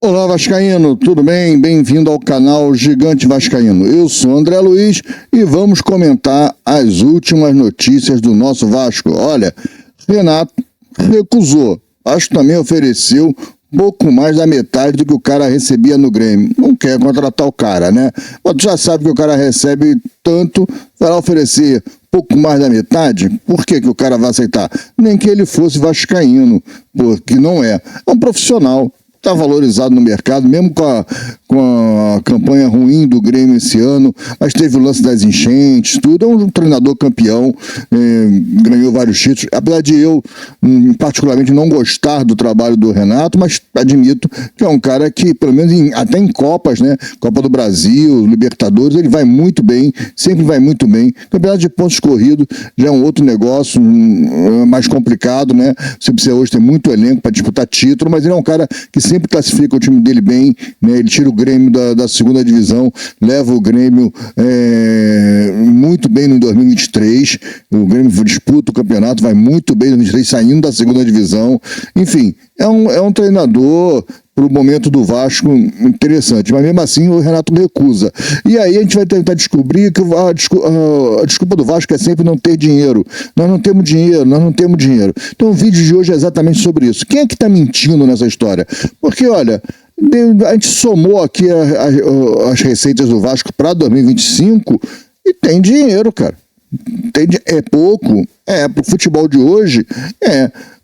Olá, Vascaíno, tudo bem? Bem-vindo ao canal Gigante Vascaíno. Eu sou André Luiz e vamos comentar as últimas notícias do nosso Vasco. Olha, Renato recusou, Vasco também ofereceu pouco mais da metade do que o cara recebia no Grêmio. Não quer contratar o cara, né? Mas tu já sabe que o cara recebe tanto, vai lá oferecer pouco mais da metade, por que o cara vai aceitar? Nem que ele fosse vascaíno, porque não é. É um profissional. Está valorizado no mercado, mesmo com a campanha ruim do Grêmio esse ano, mas teve o lance das enchentes, tudo. É um treinador campeão, ganhou vários títulos. Apesar de eu, particularmente, não gostar do trabalho do Renato, mas admito que é um cara que, pelo menos até em Copas, né? Copa do Brasil, Libertadores, ele vai muito bem, sempre vai muito bem. Campeonato de pontos corridos já é um outro negócio, mais complicado, né? Você precisa hoje ter muito elenco para disputar título, mas ele é um cara que sempre classifica o time dele bem, né? Ele tira o Grêmio da segunda divisão, leva o Grêmio muito bem no 2023, o Grêmio disputa o campeonato, vai muito bem no 2023, saindo da segunda divisão, enfim, é um treinador para o momento do Vasco interessante, mas mesmo assim o Renato recusa. E aí a gente vai tentar descobrir que a desculpa do Vasco é sempre não ter dinheiro. Nós não temos dinheiro. Então o vídeo de hoje é exatamente sobre isso. Quem é que está mentindo nessa história? Porque, olha, a gente somou aqui as receitas do Vasco para 2025 e tem dinheiro, cara. É pouco? Para o futebol de hoje,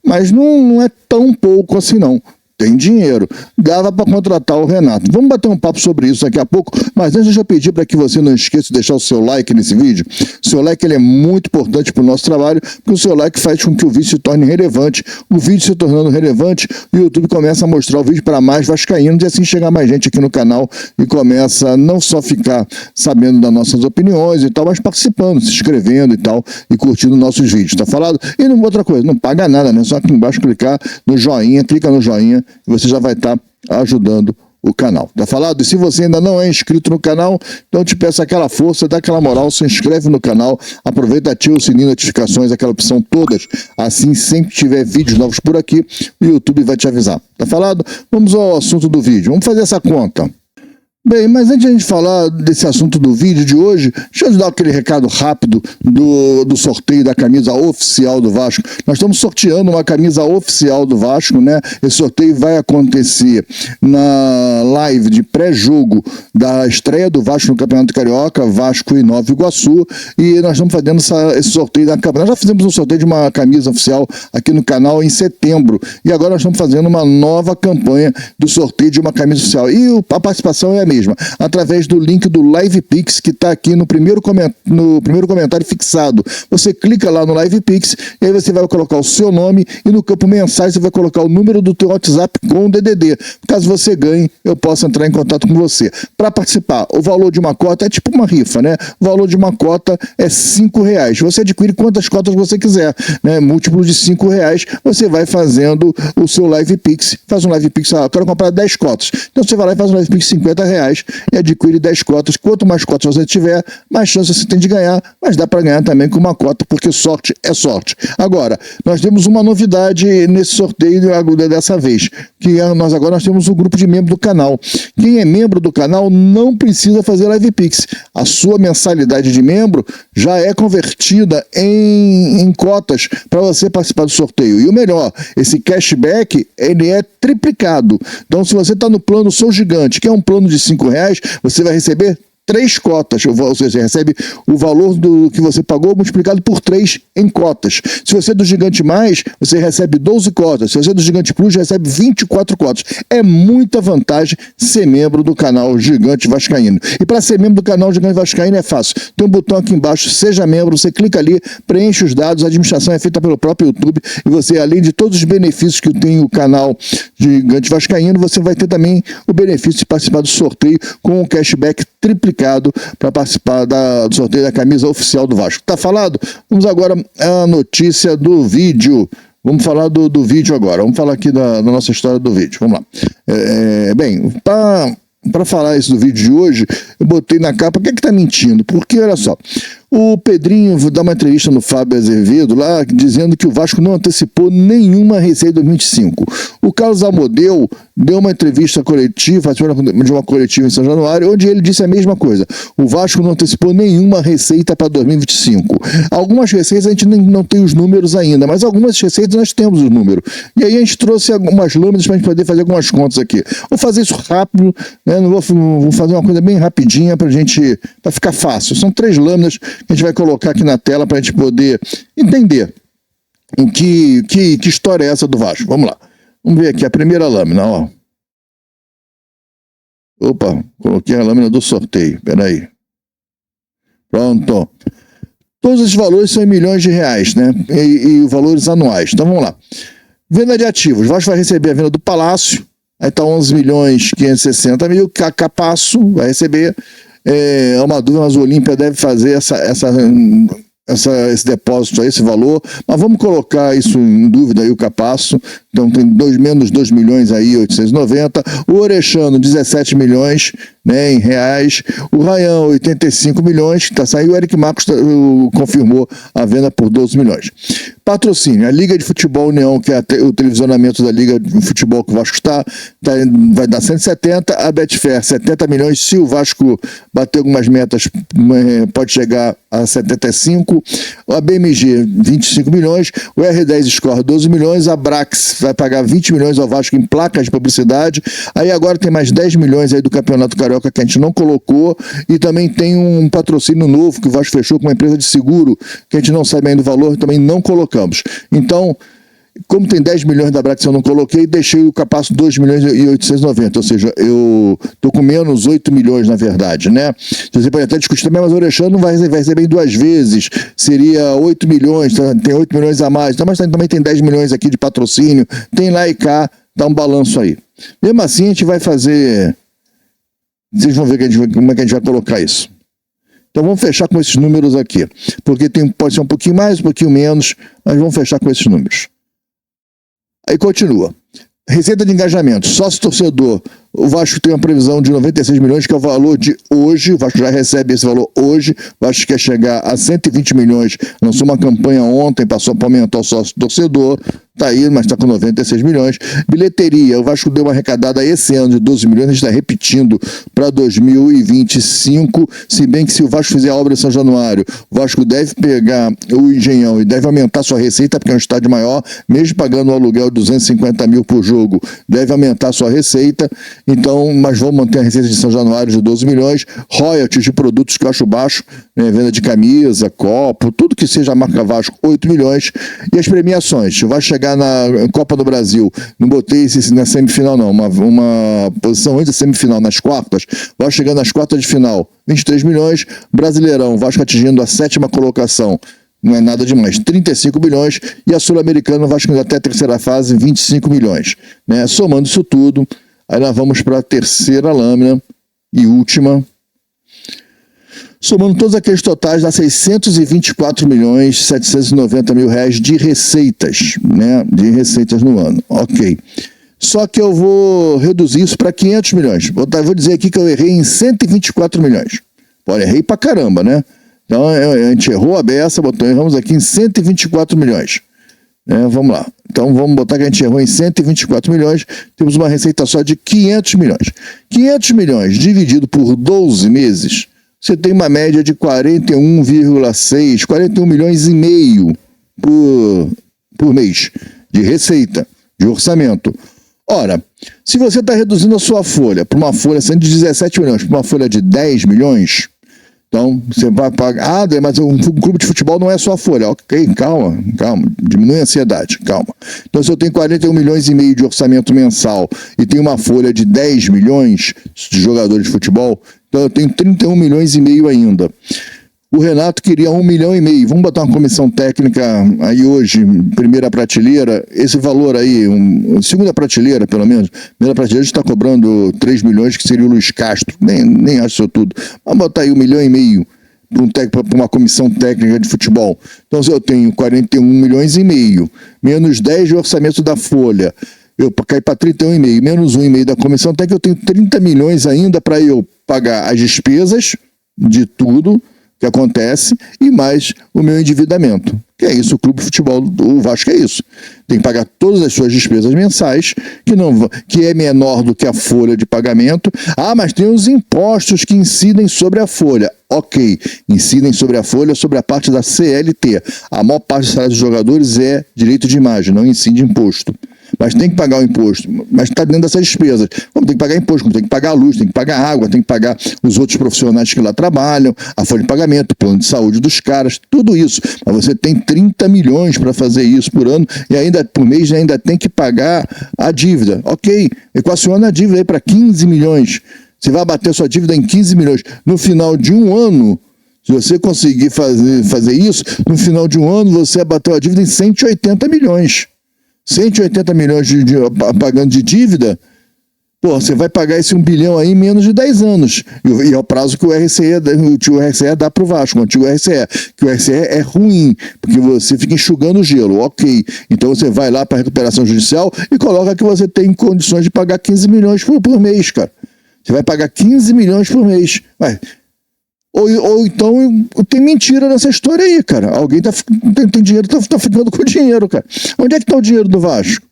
mas não é tão pouco assim não. Tem dinheiro, dava para contratar o Renato. Vamos bater um papo sobre isso daqui a pouco, mas antes deixa eu pedir para que você não esqueça de deixar o seu like nesse vídeo. O seu like ele é muito importante para o nosso trabalho, porque o seu like faz com que o vídeo se torne relevante. O vídeo se tornando relevante, o YouTube começa a mostrar o vídeo para mais vascaínos e assim chegar mais gente aqui no canal e começa a não só ficar sabendo das nossas opiniões e tal, mas participando, se inscrevendo e tal, e curtindo nossos vídeos, tá falado? E outra coisa, não paga nada, né? Só aqui embaixo clicar no joinha, clica no joinha, você já vai estar ajudando o canal, tá falado? E se você ainda não é inscrito no canal, então eu te peço aquela força, dá aquela moral, se inscreve no canal, aproveita, ativa o sininho de notificações, aquela opção todas, assim sempre que tiver vídeos novos por aqui, o YouTube vai te avisar, tá falado? Vamos ao assunto do vídeo, vamos fazer essa conta. Bem, mas antes de a gente falar desse assunto do vídeo de hoje, deixa eu dar aquele recado rápido do sorteio da camisa oficial do Vasco. Nós estamos sorteando uma camisa oficial do Vasco, né? Esse sorteio vai acontecer na live de pré-jogo da estreia do Vasco no Campeonato Carioca, Vasco e Nova Iguaçu, e nós estamos fazendo esse sorteio da camisa. Nós já fizemos um sorteio de uma camisa oficial aqui no canal em setembro, e agora nós estamos fazendo uma nova campanha do sorteio de uma camisa oficial. E a participação é a mesma, através do link do LivePix, que está aqui no primeiro comentário fixado. Você clica lá no LivePix e aí você vai colocar o seu nome e no campo mensagem você vai colocar o número do teu WhatsApp com o DDD. Caso você ganhe, eu possa entrar em contato com você. Para participar, o valor de uma cota é tipo uma rifa, né? O valor de uma cota é R$5. Você adquire quantas cotas você quiser, né? Múltiplo de R$5, você vai fazendo o seu LivePix. Faz um LivePix, eu quero comprar 10 cotas. Então você vai lá e faz um LivePix R$50 e adquire 10 cotas. Quanto mais cotas você tiver, mais chance você tem de ganhar, mas dá para ganhar também com uma cota, porque sorte é sorte. Agora, nós temos uma novidade nesse sorteio dessa vez, que nós temos um grupo de membros do canal. Quem é membro do canal não precisa fazer LivePix. A sua mensalidade de membro já é convertida em cotas para você participar do sorteio. E o melhor, esse cashback, ele é triplicado. Então, se você está no plano Sou Gigante, que é um plano de R$5, você vai receber 3 cotas, ou seja, você recebe o valor do que você pagou multiplicado por 3 em cotas. Se você é do Gigante Mais, você recebe 12 cotas. Se você é do Gigante Plus, recebe 24 cotas. É muita vantagem ser membro do canal Gigante Vascaíno. E para ser membro do canal Gigante Vascaíno é fácil. Tem um botão aqui embaixo, seja membro, você clica ali, preenche os dados, a administração é feita pelo próprio YouTube e você, além de todos os benefícios que tem o canal Gigante Vascaíno, você vai ter também o benefício de participar do sorteio com um cashback triplicado para participar do sorteio da camisa oficial do Vasco. Tá falado? Vamos agora à notícia do vídeo. Vamos falar do vídeo agora. Vamos falar aqui da nossa história do vídeo. Vamos lá. Bem, para falar isso do vídeo de hoje, eu botei na capa, por que tá mentindo? Porque, olha só, O Pedrinho dá uma entrevista no Fábio Azevedo lá, dizendo que o Vasco não antecipou nenhuma receita de 2025. O Carlos Amodeu deu uma entrevista coletiva, participou de uma coletiva em São Januário, onde ele disse a mesma coisa. O Vasco não antecipou nenhuma receita para 2025. Algumas receitas a gente não tem os números ainda, mas algumas receitas nós temos os números. E aí a gente trouxe algumas lâminas para a gente poder fazer algumas contas aqui. Vou fazer isso rápido, né? Vou fazer uma coisa bem rapidinha para ficar fácil. São 3 lâminas que a gente vai colocar aqui na tela para a gente poder entender que história é essa do Vasco. Vamos lá. Vamos ver aqui a primeira lâmina, ó. Opa, coloquei a lâmina do sorteio. Peraí. Pronto. Todos esses valores são em milhões de reais, né? E valores anuais. Então vamos lá. Venda de ativos. O Vasco vai receber a venda do Palácio. Aí está 11.560.000. Capasso vai receber. É uma dúvida, mas o Olímpia deve fazer esse depósito aí, esse valor, mas vamos colocar isso em dúvida aí, o Capasso. Então tem menos 2 milhões aí, 890. O Orechano, 17 milhões, né, em reais. O Rayão, 85 milhões, que está saindo. O Eric Marcos confirmou a venda por 12 milhões. Patrocínio, a Liga de Futebol União, que é o televisionamento da Liga de Futebol que o Vasco vai dar 170, a Betfair 70 milhões, se o Vasco bater algumas metas, pode chegar a 75, a BMG 25 milhões, o R10 Score 12 milhões, a Brax vai pagar 20 milhões ao Vasco em placas de publicidade, aí agora tem mais 10 milhões aí do Campeonato Carioca que a gente não colocou, e também tem um patrocínio novo que o Vasco fechou com uma empresa de seguro, que a gente não sabe ainda o valor, também não colocamos. Então, como tem 10 milhões da Brax eu não coloquei, deixei o Capasso 2 milhões e 890, ou seja, eu tô com menos 8 milhões na verdade, né? Você pode até discutir também, mas o Orechano não vai receber em 2 vezes, seria 8 milhões, tem 8 milhões a mais, então, mas também tem 10 milhões aqui de patrocínio, tem lá e cá, dá um balanço aí. Mesmo assim, a gente vai fazer, vocês vão ver como é que a gente vai colocar isso. Então vamos fechar com esses números aqui, porque pode ser um pouquinho mais, um pouquinho menos, mas vamos fechar com esses números. Aí continua. Receita de engajamento, sócio-torcedor, o Vasco tem uma previsão de 96 milhões, que é o valor de hoje, o Vasco já recebe esse valor hoje, o Vasco quer chegar a 120 milhões, lançou uma campanha ontem, passou para aumentar o sócio-torcedor, tá aí, mas está com 96 milhões. Bilheteria, o Vasco deu uma arrecadada esse ano de 12 milhões, a gente está repetindo para 2025, se bem que se o Vasco fizer a obra em São Januário, o Vasco deve pegar o Engenhão e deve aumentar sua receita, porque é um estádio maior, mesmo pagando o aluguel de 250 mil por jogo, deve aumentar sua receita, então, mas vamos manter a receita de São Januário de 12 milhões, royalties de produtos que eu acho baixo, né, venda de camisa, copo, tudo que seja a marca Vasco, 8 milhões, e as premiações, vai chegar na Copa do Brasil, não botei esse na semifinal não, uma posição antes da semifinal, nas quartas, vai chegar nas quartas de final, 23 milhões, Brasileirão, Vasco atingindo a 7ª colocação, não é nada demais, 35 milhões, e a Sul-Americana, Vasco indo até a 3ª fase, 25 milhões, né? Somando isso tudo, aí nós vamos para a 3ª lâmina e última. Somando todos aqueles totais, dá 624 milhões 790 mil reais de receitas, né? De receitas no ano. Ok. Só que eu vou reduzir isso para 500 milhões. Vou dizer aqui que eu errei em 124 milhões. Pô, errei pra caramba, né? Então a gente errou a beça, erramos aqui em 124 milhões. Vamos lá. Então vamos botar que a gente errou em 124 milhões, temos uma receita só de 500 milhões. 500 milhões dividido por 12 meses, você tem uma média de 41,6, 41 milhões e meio por mês de receita, de orçamento. Ora, se você está reduzindo a sua folha para uma folha sendo de 17 milhões para uma folha de 10 milhões, então você vai pagar, mas um clube de futebol não é só a folha. Ok, calma, diminui a ansiedade, calma. Então se eu tenho 41 milhões e meio de orçamento mensal e tenho uma folha de 10 milhões de jogadores de futebol, então eu tenho 31 milhões e meio ainda. O Renato queria 1 milhão e meio. Vamos botar uma comissão técnica aí hoje, primeira prateleira, esse valor aí, segunda prateleira pelo menos, primeira prateleira a gente está cobrando 3 milhões, que seria o Luiz Castro, nem acho isso tudo. Vamos botar aí 1 milhão e meio para uma comissão técnica de futebol. Então se eu tenho 41 milhões e meio, menos 10 de orçamento da folha, eu caí para 31,5, menos 1,5 da comissão técnica, eu tenho 30 milhões ainda para eu pagar as despesas de tudo, que acontece e mais o meu endividamento. Que é isso, o clube de futebol do Vasco é isso. Tem que pagar todas as suas despesas mensais, que é menor do que a folha de pagamento. Ah, mas tem os impostos que incidem sobre a folha. Ok, incidem sobre a folha, sobre a parte da CLT. A maior parte do salário dos jogadores é direito de imagem, não incide imposto. Mas tem que pagar o imposto, mas está dentro dessas despesas. Como tem que pagar imposto, como tem que pagar a luz, tem que pagar a água, tem que pagar os outros profissionais que lá trabalham, a folha de pagamento, o plano de saúde dos caras, tudo isso. Mas você tem 30 milhões para fazer isso por ano e ainda por mês ainda tem que pagar a dívida. Ok, equaciona a dívida aí para 15 milhões. Você vai bater sua dívida em 15 milhões. No final de um ano, se você conseguir fazer isso, no final de um ano você abateu a dívida em 180 milhões. 180 milhões pagando de dívida, pô, você vai pagar esse 1 bilhão aí em menos de 10 anos. E é o prazo que o antigo RCE dá para o Vasco, o antigo RCE. Que o RCE é ruim, porque você fica enxugando o gelo, ok. Então você vai lá para a recuperação judicial e coloca que você tem condições de pagar 15 milhões por mês, cara. Você vai pagar 15 milhões por mês. Vai. Ou então tem mentira nessa história aí, cara. Alguém tem dinheiro, tá ficando com dinheiro, cara. Onde é que tá o dinheiro do Vasco?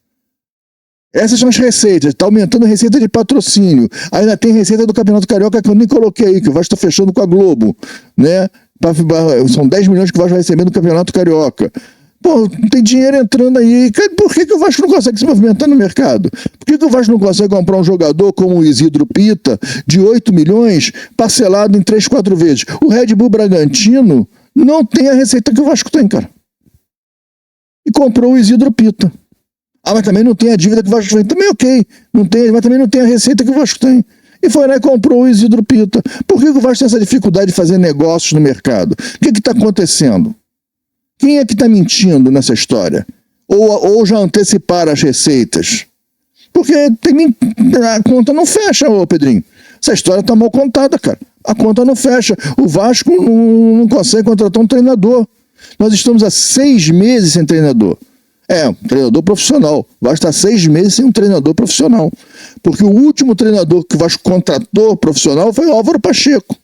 Essas são as receitas. Está aumentando a receita de patrocínio. Ainda tem receita do Campeonato Carioca que eu nem coloquei aí, que o Vasco está fechando com a Globo, né? São 10 milhões que o Vasco vai receber no Campeonato Carioca. Pô, tem dinheiro entrando aí. Por que o Vasco não consegue se movimentar no mercado? Por que o Vasco não consegue comprar um jogador como o Isidro Pita, de 8 milhões, parcelado em 3, 4 vezes? O Red Bull Bragantino não tem a receita que o Vasco tem, cara. E comprou o Isidro Pita. Ah, mas também não tem a dívida que o Vasco tem. Também ok. Não tem, mas também não tem a receita que o Vasco tem. E foi lá e comprou o Isidro Pita. Por que o Vasco tem essa dificuldade de fazer negócios no mercado? O que está acontecendo? Quem é que está mentindo nessa história? Ou já anteciparam as receitas? Porque a conta não fecha, ô Pedrinho. Essa história está mal contada, cara. A conta não fecha. O Vasco não consegue contratar um treinador. Nós estamos há 6 meses sem treinador. Um treinador profissional. O Vasco está 6 meses sem um treinador profissional. Porque o último treinador que o Vasco contratou profissional foi o Álvaro Pacheco.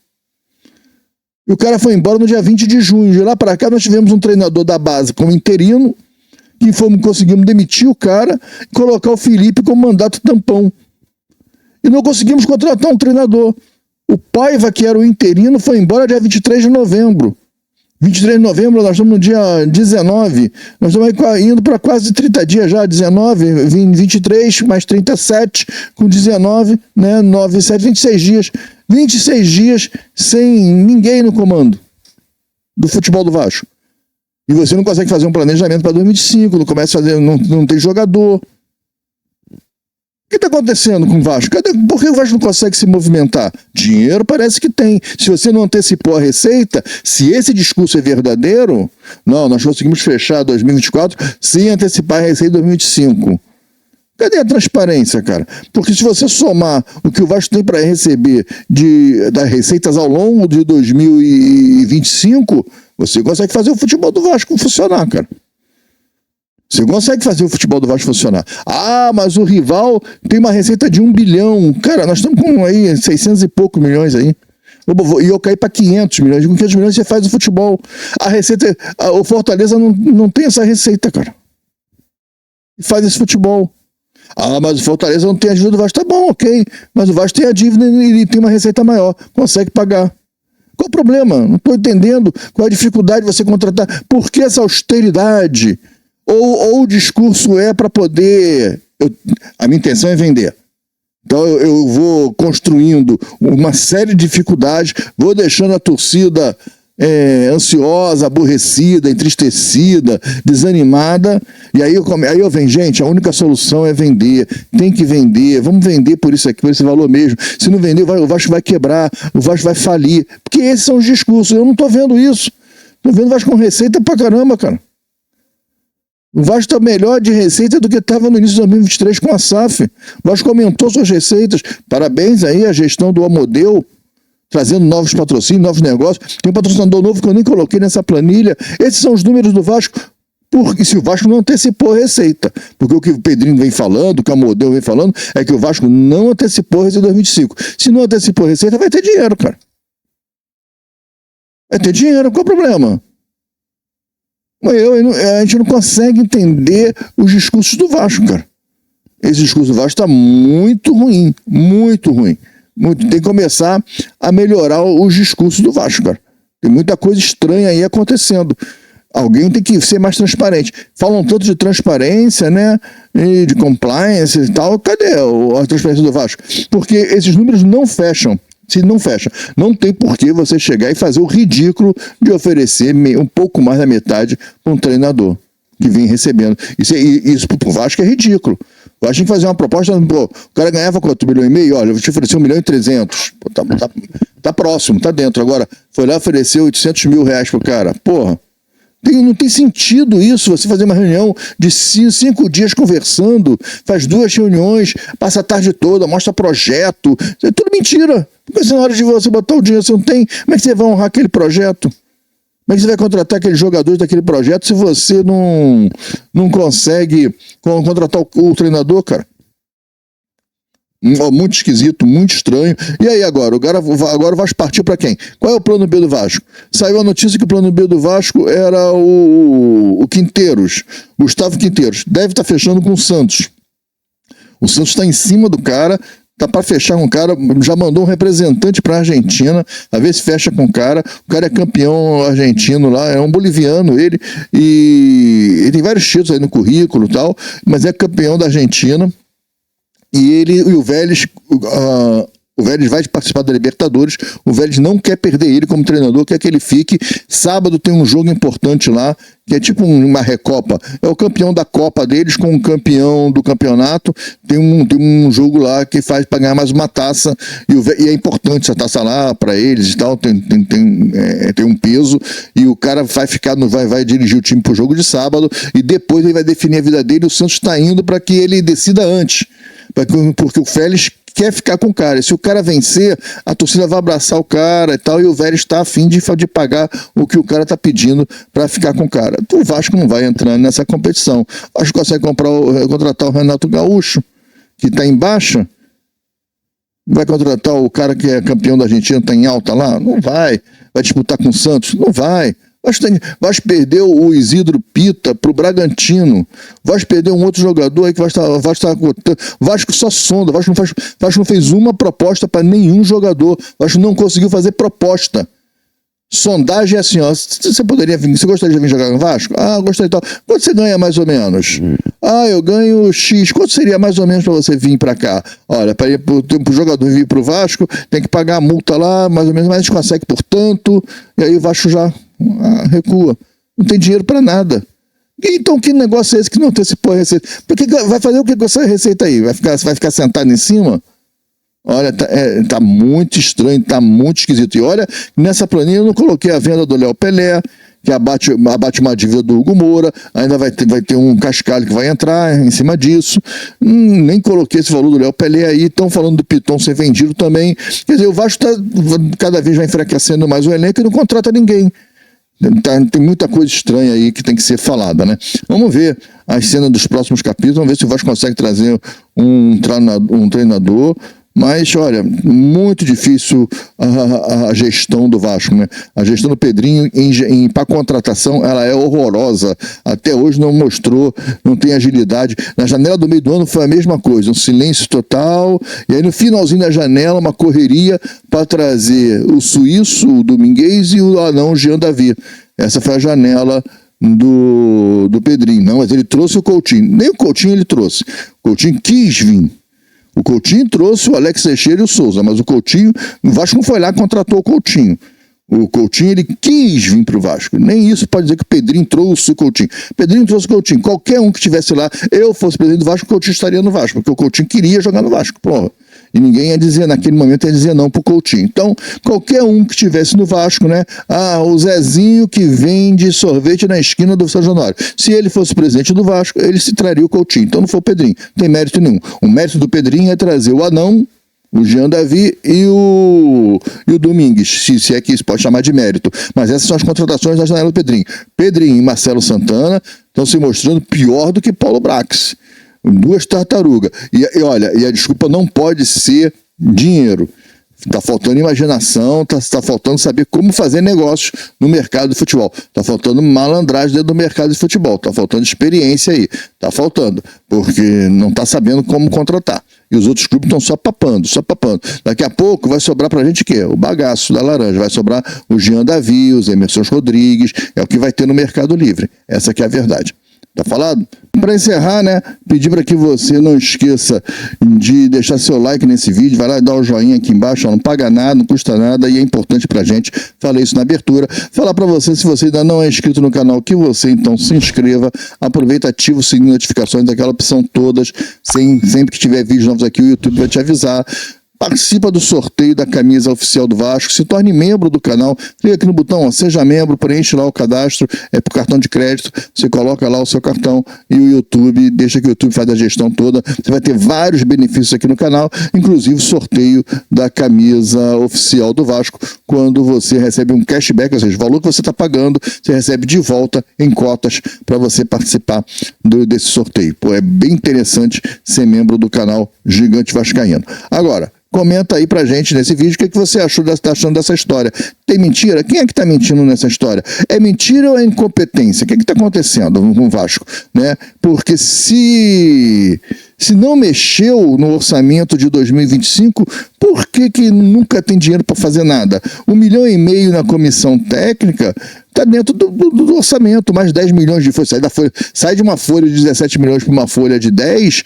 E o cara foi embora no dia 20 de junho. De lá para cá nós tivemos um treinador da base como interino, que conseguimos demitir o cara e colocar o Felipe como mandato tampão. E não conseguimos contratar um treinador. O Paiva, que era o interino, foi embora dia 23 de novembro. 23 de novembro, nós estamos no dia 19. Nós estamos indo para quase 30 dias já, 19, 23, mais 37, com 19, né, 9, 7, 26 dias. 26 dias sem ninguém no comando do futebol do Vasco. E você não consegue fazer um planejamento para 2025, não começa a fazer, não tem jogador. O que está acontecendo com o Vasco? Por que o Vasco não consegue se movimentar? Dinheiro parece que tem. Se você não antecipou a receita, se esse discurso é verdadeiro, não, nós conseguimos fechar 2024 sem antecipar a receita de 2025. Cadê a transparência, cara? Porque se você somar o que o Vasco tem para receber das receitas ao longo de 2025, você consegue fazer o futebol do Vasco funcionar, cara. Você consegue fazer o futebol do Vasco funcionar. Ah, mas o rival tem uma receita de 1 bilhão. Cara, nós estamos com aí 600 e poucos milhões aí. E eu caí para 500 milhões. Com 500 milhões você faz o futebol. A receita, o Fortaleza não tem essa receita, cara. E faz esse futebol. Ah, mas o Fortaleza não tem a dívida do Vasco. Tá bom, ok. Mas o Vasco tem a dívida e tem uma receita maior. Consegue pagar. Qual o problema? Não estou entendendo qual a dificuldade de você contratar. Por que essa austeridade? Ou o discurso é para poder... a minha intenção é vender. Então eu vou construindo uma série de dificuldades, vou deixando a torcida ansiosa, aborrecida, entristecida, desanimada, e aí eu venho, gente, a única solução é vender, tem que vender, vamos vender por isso aqui, por esse valor mesmo, se não vender o Vasco vai quebrar, o Vasco vai falir, porque esses são os discursos, eu não estou vendo isso, estou vendo o Vasco com receita pra caramba, cara. O Vasco está melhor de receita do que estava no início de 2023 com a SAF. O Vasco aumentou suas receitas. Parabéns aí à gestão do Amodeu, trazendo novos patrocínios, novos negócios. Tem um patrocinador novo que eu nem coloquei nessa planilha. Esses são os números do Vasco. Porque se o Vasco não antecipou a receita. Porque o que o Pedrinho vem falando, o que o Amodeu vem falando, é que o Vasco não antecipou a receita de 2025. Se não antecipou a receita, vai ter dinheiro, cara. Vai ter dinheiro, qual é o problema? A gente não consegue entender os discursos do Vasco, cara. Esse discurso do Vasco está muito ruim, muito ruim. Tem que começar a melhorar os discursos do Vasco, cara. Tem muita coisa estranha aí acontecendo. Alguém tem que ser mais transparente. Falam tanto de transparência, né? E de compliance e tal. Cadê a transparência do Vasco? Porque esses números não fecham. Se não fecha, não tem por que você chegar e fazer o ridículo de oferecer um pouco mais da metade para um treinador que vem recebendo. Isso para o Vasco é ridículo. O Vasco tem que fazer uma proposta, pô, o cara ganhava quanto? 1,5 milhão? Olha, eu vou te oferecer 1,3 milhão. Tá próximo, tá dentro. Agora, foi lá oferecer 800 mil reais pro cara. Porra. Não tem sentido isso, você fazer uma reunião de 5 dias conversando, faz 2 reuniões, passa a tarde toda, mostra projeto, é tudo mentira. Porque se na hora de você botar o dinheiro você não tem, como é que você vai honrar aquele projeto? Como é que você vai contratar aqueles jogadores daquele projeto se você não consegue contratar o treinador, cara? Muito esquisito, muito estranho. E aí agora o Vasco partiu para quem? Qual é o plano B do Vasco? Saiu a notícia que o plano B do Vasco era o Quinteiros, Gustavo Quinteiros. Deve estar fechando com o Santos. O Santos está em cima do cara, tá para fechar com o cara, já mandou um representante para a Argentina, a ver se fecha com o cara é campeão argentino lá, é um boliviano ele, e ele tem vários títulos aí no currículo e tal, mas é campeão da Argentina. E o Vélez, o Vélez vai participar da Libertadores, o Vélez não quer perder ele como treinador, quer que ele fique. Sábado tem um jogo importante lá, que é tipo uma recopa, é o campeão da Copa deles com o campeão do campeonato, tem um jogo lá que faz para ganhar mais uma taça, e é importante essa taça lá para eles e tal, tem um peso, e o cara vai dirigir o time pro jogo de sábado, e depois ele vai definir a vida dele. O Santos está indo para que ele decida antes, porque o Vélez quer ficar com o cara. E se o cara vencer, a torcida vai abraçar o cara e tal, e o Vélez está afim de pagar o que o cara está pedindo para ficar com o cara. O Vasco não vai entrando nessa competição. O Vasco consegue contratar o Renato Gaúcho, que está em baixa. Vai contratar o cara que é campeão da Argentina, está em alta lá? Não vai. Vai disputar com o Santos? Não vai. Vasco perdeu o Isidro Pita pro Bragantino. Vasco perdeu um outro jogador aí que Vasco só sonda. Vasco não fez uma proposta para nenhum jogador. Vasco não conseguiu fazer proposta. Sondagem é assim, ó. Você poderia vir, você gostaria de vir jogar no Vasco? Ah, gostaria e tal. Quanto você ganha mais ou menos? Ah, eu ganho X. Quanto seria mais ou menos para você vir para cá? Olha, para o jogador vir pro Vasco, tem que pagar a multa lá, mais ou menos, mas a gente consegue por tanto. E aí o Vasco já recua. Não tem dinheiro para nada. Então que negócio é esse que não tem esse receita? Porque vai fazer o que com essa receita aí? Vai ficar sentado em cima? Olha, tá muito estranho, tá muito esquisito. E olha, nessa planilha eu não coloquei a venda do Léo Pelé, que abate uma dívida do Hugo Moura, ainda vai ter um cascalho que vai entrar em cima disso. Nem coloquei esse valor do Léo Pelé aí, estão falando do Piton ser vendido também. Quer dizer, o Vasco cada vez vai enfraquecendo mais o elenco e não contrata ninguém. Tem muita coisa estranha aí que tem que ser falada, né? Vamos ver as cenas dos próximos capítulos, vamos ver se o Vasco consegue trazer um treinador. Mas, olha, muito difícil a gestão do Vasco, né? A gestão do Pedrinho para contratação, ela é horrorosa. Até hoje não mostrou, não tem agilidade. Na janela do meio do ano foi a mesma coisa, um silêncio total. E aí no finalzinho da janela, uma correria para trazer o suíço, o Domingues e o anão Jean Davi. Essa foi a janela do Pedrinho. Não, mas ele trouxe o Coutinho. Nem o Coutinho ele trouxe. O Coutinho quis vir. O Coutinho trouxe o Alex Teixeira e o Souza, mas o Coutinho, o Vasco não foi lá e contratou o Coutinho. O Coutinho, ele quis vir para o Vasco. Nem isso pode dizer que o Pedrinho trouxe o Coutinho. Pedrinho trouxe o Coutinho. Qualquer um que estivesse lá, eu fosse presidente do Vasco, o Coutinho estaria no Vasco, porque o Coutinho queria jogar no Vasco, porra. E ninguém ia dizer, naquele momento, ia dizer não pro Coutinho. Então, qualquer um que estivesse no Vasco, né? Ah, o Zezinho que vende sorvete na esquina do São Januário. Se ele fosse presidente do Vasco, ele se traria o Coutinho. Então não foi o Pedrinho. Não tem mérito nenhum. O mérito do Pedrinho é trazer o anão, o Jean Davi e o Domingues, se é que isso pode chamar de mérito. Mas essas são as contratações da janela do Pedrinho. Pedrinho e Marcelo Santana estão se mostrando pior do que Paulo Brax. 2 tartarugas. E olha, a desculpa não pode ser dinheiro. Tá faltando imaginação, tá faltando saber como fazer negócios no mercado de futebol. Tá faltando malandragem dentro do mercado de futebol. Tá faltando experiência aí. Tá faltando, porque não tá sabendo como contratar. E os outros clubes estão só papando, só papando. Daqui a pouco vai sobrar pra gente o quê? O bagaço da laranja. Vai sobrar o Jean Davi, os Emerson Rodrigues. É o que vai ter no Mercado Livre. Essa que é a verdade. Tá falado? Para encerrar, né, pedir para que você não esqueça de deixar seu like nesse vídeo, vai lá e dá o joinha aqui embaixo, ó, não paga nada, não custa nada e é importante pra gente. Falei isso na abertura. Falar para você, se você ainda não é inscrito no canal, que você então se inscreva, aproveita, ativa o sininho de notificações, daquela opção todas, sempre que tiver vídeos novos aqui o YouTube vai te avisar. Participa do sorteio da camisa oficial do Vasco, se torne membro do canal, clica aqui no botão, ó, seja membro, preenche lá o cadastro, é por cartão de crédito, você coloca lá o seu cartão e o YouTube, deixa que o YouTube faz a gestão toda, você vai ter vários benefícios aqui no canal, inclusive sorteio da camisa oficial do Vasco, quando você recebe um cashback, ou seja, o valor que você está pagando, você recebe de volta em cotas para você participar desse sorteio. Pô, é bem interessante ser membro do canal Gigante Vascaíno. Agora, comenta aí pra gente nesse vídeo o que você tá achando dessa história. Tem mentira? Quem é que tá mentindo nessa história? É mentira ou é incompetência? O que tá acontecendo com o Vasco? Né? Porque se não mexeu no orçamento de 2025, por que nunca tem dinheiro para fazer nada? 1,5 milhão na comissão técnica está dentro do orçamento, mais 10 milhões de folha. Sai de uma folha de 17 milhões para uma folha de 10,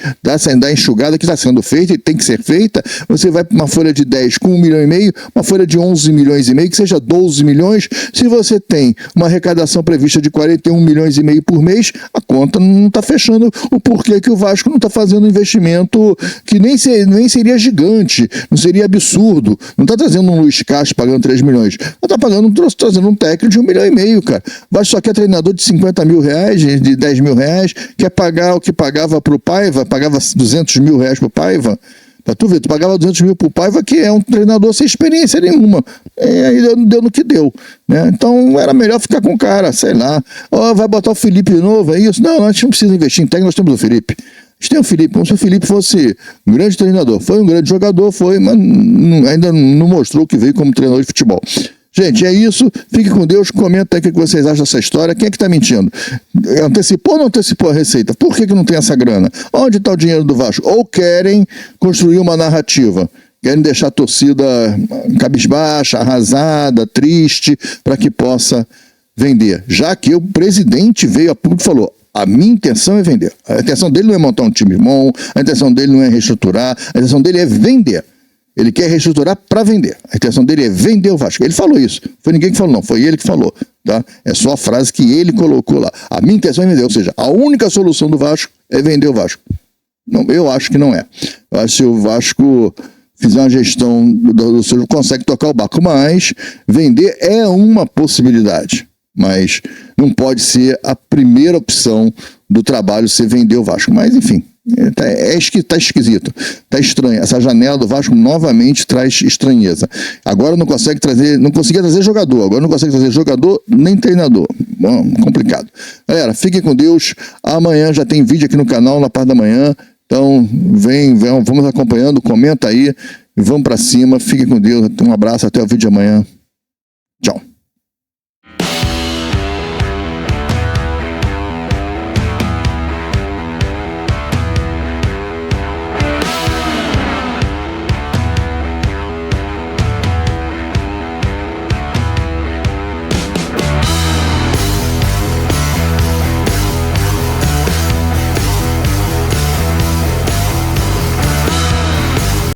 da enxugada que está sendo feita e tem que ser feita, você vai para uma folha de 10 com 1,5 milhão, uma folha de 11 milhões e meio, que seja 12 milhões. Se você tem uma arrecadação prevista de 41 milhões e meio por mês, a conta não está fechando. O porquê que o Vasco não está fazendo um investimento que nem seria gigante, não seria absurdo. Não está trazendo um Luiz Castro pagando 3 milhões, está trazendo um técnico de 1,5 milhão. Cara, Vasco só quer treinador de 50 mil reais, de 10 mil reais, quer pagar o que pagava pro Paiva, pagava 200 mil reais pro Paiva. Pra tu ver, tu pagava 200 mil pro Paiva, que é um treinador sem experiência nenhuma. E aí deu no que deu, né? Então era melhor ficar com o cara, sei lá. Ó, vai botar o Felipe de novo, é isso? Não, a gente não precisa investir em técnico, nós temos o Felipe. A gente tem o Felipe, como se o Felipe fosse um grande treinador. Foi um grande jogador, mas ainda não mostrou que veio como treinador de futebol. Gente, é isso. Fique com Deus. Comenta aí o que vocês acham dessa história. Quem é que está mentindo? Antecipou ou não antecipou a receita? Por que não tem essa grana? Onde está o dinheiro do Vasco? Ou querem construir uma narrativa? Querem deixar a torcida cabisbaixa, arrasada, triste, para que possa vender. Já que o presidente veio a público e falou: a minha intenção é vender. A intenção dele não é montar um time bom, a intenção dele não é reestruturar, a intenção dele é vender. Ele quer reestruturar para vender. A intenção dele é vender o Vasco. Ele falou isso. Foi ninguém que falou, não. Foi ele que falou. Tá? É só a frase que ele colocou lá. A minha intenção é vender. Ou seja, a única solução do Vasco é vender o Vasco. Não, eu acho que não é. Eu acho que se o Vasco fizer uma gestão do seu, consegue tocar o barco. Mas vender é uma possibilidade. Mas não pode ser a primeira opção do trabalho ser vender o Vasco. Mas, enfim. Tá esquisito, tá estranho. Essa janela do Vasco novamente traz estranheza. Agora não conseguia trazer jogador, agora não consegue trazer jogador nem treinador. Bom, complicado. Galera, fiquem com Deus. Amanhã já tem vídeo aqui no canal na parte da manhã. Então vamos acompanhando, comenta aí e vamos pra cima. Fiquem com Deus. Um abraço, até o vídeo de amanhã. Tchau.